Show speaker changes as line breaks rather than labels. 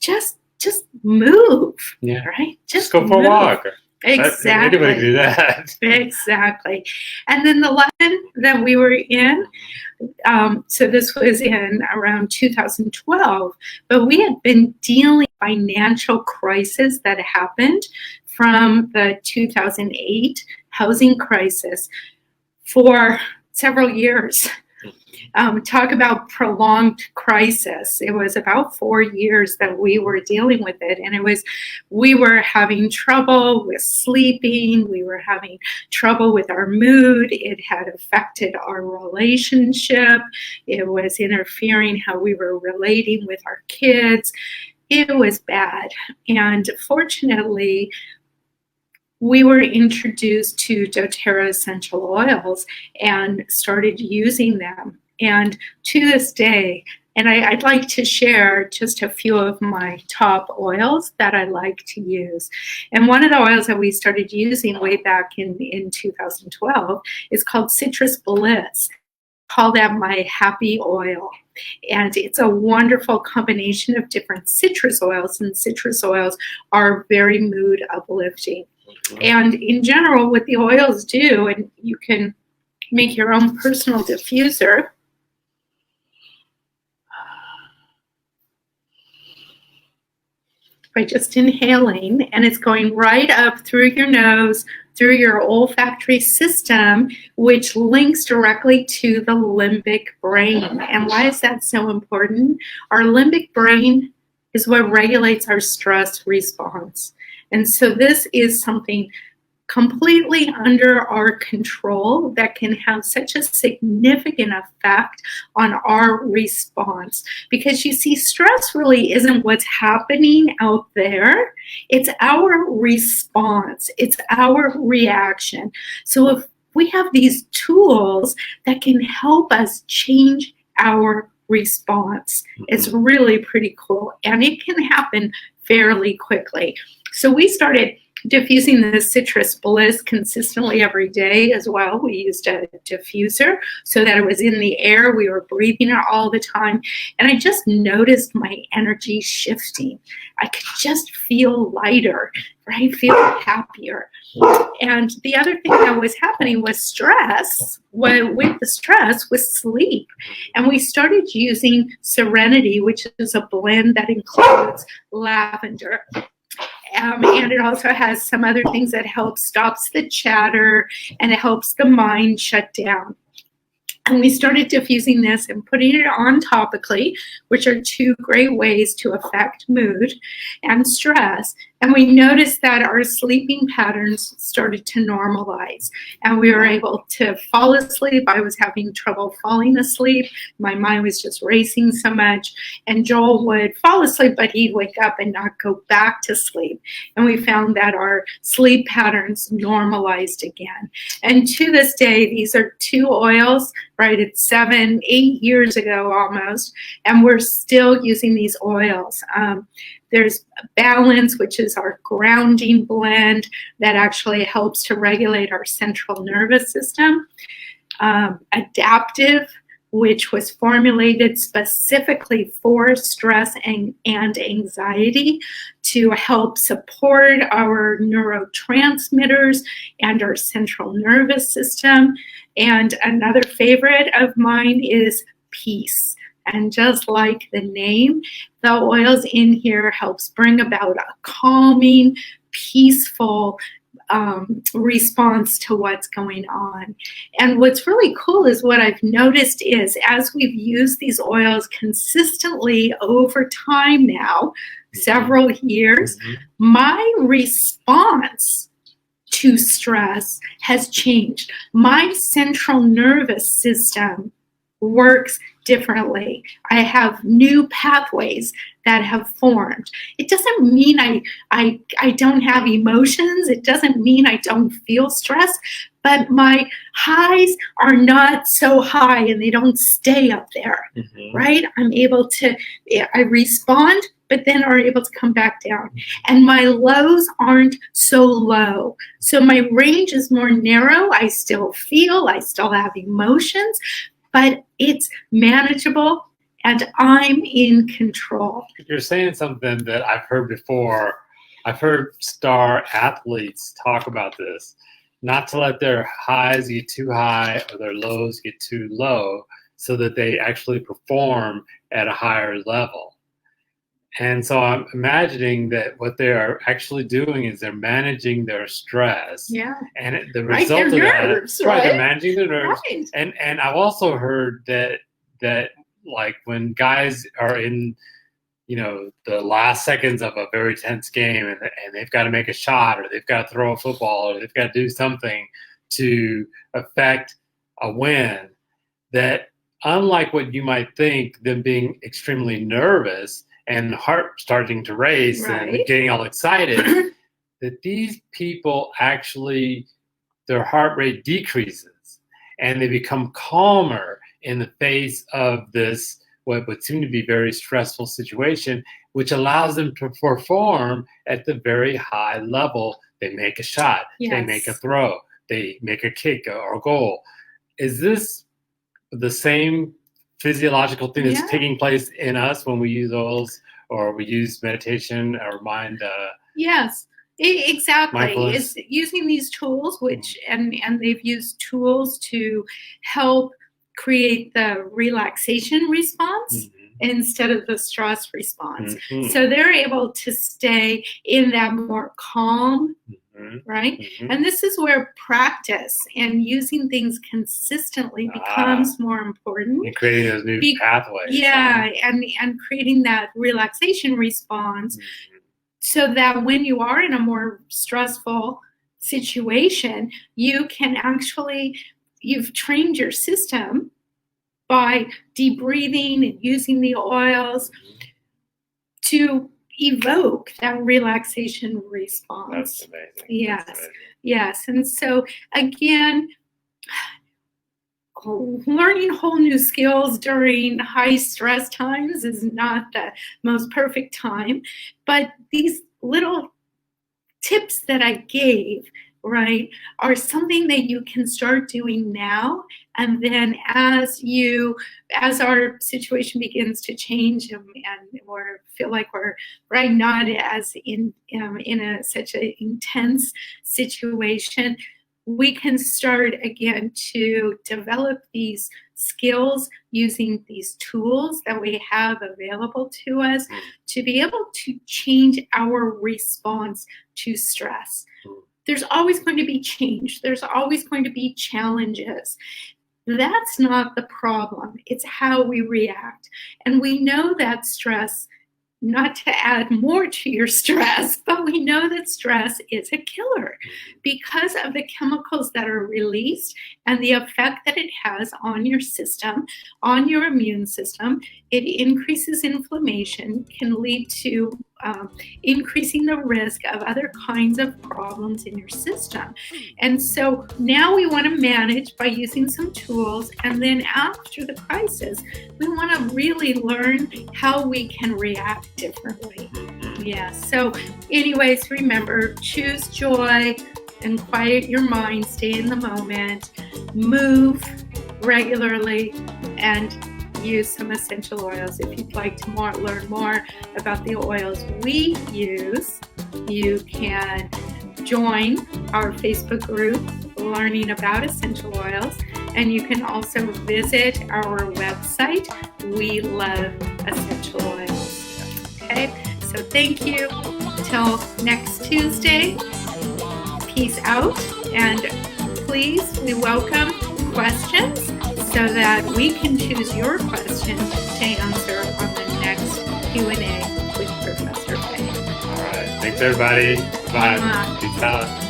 just move,
Yeah.
right?
Just go for a walk.
Exactly.
Anybody can do that.
Exactly. And then the lesson that we were in, so this was in around 2012, but we had been dealing with financial crisis that happened from the 2008 housing crisis for several years. Talk about prolonged crisis. It was about 4 years that we were dealing with it. And we were having trouble with sleeping. We were having trouble with our mood. It had affected our relationship. It was interfering how we were relating with our kids. It was bad. And fortunately, we were introduced to doTERRA essential oils and started using them. And to this day, and I'd like to share just a few of my top oils that I like to use. And one of the oils that we started using way back in 2012 is called Citrus Bliss. I call that my happy oil. And it's a wonderful combination of different citrus oils, and citrus oils are very mood uplifting. And in general, what the oils do, and you can make your own personal diffuser. By just inhaling, and it's going right up through your nose, through your olfactory system, which links directly to the limbic brain. And why is that so important? Our limbic brain is what regulates our stress response. And so this is something completely under our control that can have such a significant effect on our response. Because you see, stress really isn't what's happening out there. It's our response. It's our reaction. So if we have these tools that can help us change our response, it's really pretty cool. And it can happen fairly quickly. So we started diffusing the Citrus Bliss consistently every day as well. We used a diffuser so that it was in the air. We were breathing it all the time. And I just noticed my energy shifting. I could just feel lighter, right? Feel happier. And the other thing that was happening was stress. With the stress was sleep. And we started using Serenity, which is a blend that includes lavender. And it also has some other things that help stops the chatter and it helps the mind shut down. And we started diffusing this and putting it on topically, which are two great ways to affect mood and stress. And we noticed that our sleeping patterns started to normalize and we were able to fall asleep. I was having trouble falling asleep. My mind was just racing so much. And Joel would fall asleep, but he'd wake up and not go back to sleep. And we found that our sleep patterns normalized again. And to this day, these are two oils, right? It's 7, 8 years ago almost, and we're still using these oils. There's Balance, which is our grounding blend that actually helps to regulate our central nervous system. Adaptive, which was formulated specifically for stress and anxiety to help support our neurotransmitters and our central nervous system. And another favorite of mine is Peace. And just like the name, the oils in here helps bring about a calming, peaceful response to what's going on. And what's really cool is what I've noticed is as we've used these oils consistently over time now, several years, my response to stress has changed. My central nervous system works differently. I have new pathways that have formed. It doesn't mean I don't have emotions. It doesn't mean I don't feel stress, but my highs are not so high and they don't stay up there, right? I'm able to, I respond, but then are able to come back down. And my lows aren't so low. So my range is more narrow. I still feel, I still have emotions, but it's manageable and I'm in control.
You're saying something that I've heard before. I've heard star athletes talk about this, not to let their highs get too high or their lows get too low so that they actually perform at a higher level. And so I'm imagining that what they are actually doing is they're managing their stress.
Yeah.
And the
Right,
result
their
of that,
nerves,
right, they're
right?
managing their nerves.
Right.
And I've also heard that like when guys are in, you know, the last seconds of a very tense game and they've got to make a shot or they've got to throw a football or they've got to do something to affect a win, that unlike what you might think, them being extremely nervous and heart starting to race and
Right.
getting all excited, that these people actually, their heart rate decreases and they become calmer in the face of this, what would seem to be very stressful situation, which allows them to perform at the very high level. They make a shot, they
Yes.
make a throw, they make a kick or a goal. Is this the same physiological thing that's
Yeah.
taking place in us when we use oils or we use meditation or mind?
Yes, exactly.
Mindfulness.
It's using these tools, which and they've used tools to help create the relaxation response instead of the stress response.
Mhm.
So they're able to stay in that more calm,
Mhm.
right?
Mhm.
And this is where practice and using things consistently becomes more important.
And creating those new pathways.
Yeah, and creating that relaxation response
Mhm.
so that when you are in a more stressful situation, you can actually, you've trained your system by deep breathing and using the oils to evoke that relaxation response.
That's amazing.
Yes.
That's amazing.
Yes. And so again, learning whole new skills during high stress times is not the most perfect time, but these little tips that I gave, right, are something that you can start doing now. And then as our situation begins to change and or feel like we're right not as in such an intense situation, we can start again to develop these skills using these tools that we have available to us to be able to change our response to stress. There's always going to be change. There's always going to be challenges. That's not the problem. It's how we react. And we know that stress, not to add more to your stress, but we know that stress is a killer because of the chemicals that are released and the effect that it has on your system, on your immune system. It increases inflammation, can lead to increasing the risk of other kinds of problems in your system. And so now we want to manage by using some tools. And then after the crisis, we want to really learn how we can react differently. Yeah. So anyways, remember, choose joy and quiet your mind, stay in the moment, move regularly, and use some essential oils. If you'd like to learn more about the oils we use, you can join our Facebook group, Learning About Essential Oils, and you can also visit our website, We Love Essential Oils. Okay, so thank you. Till next Tuesday, peace out, and please, we welcome questions so that we can choose your question to answer on the next Q&A with Professor Faye.
All right. Thanks, everybody. Bye.
Bye.
Peace out.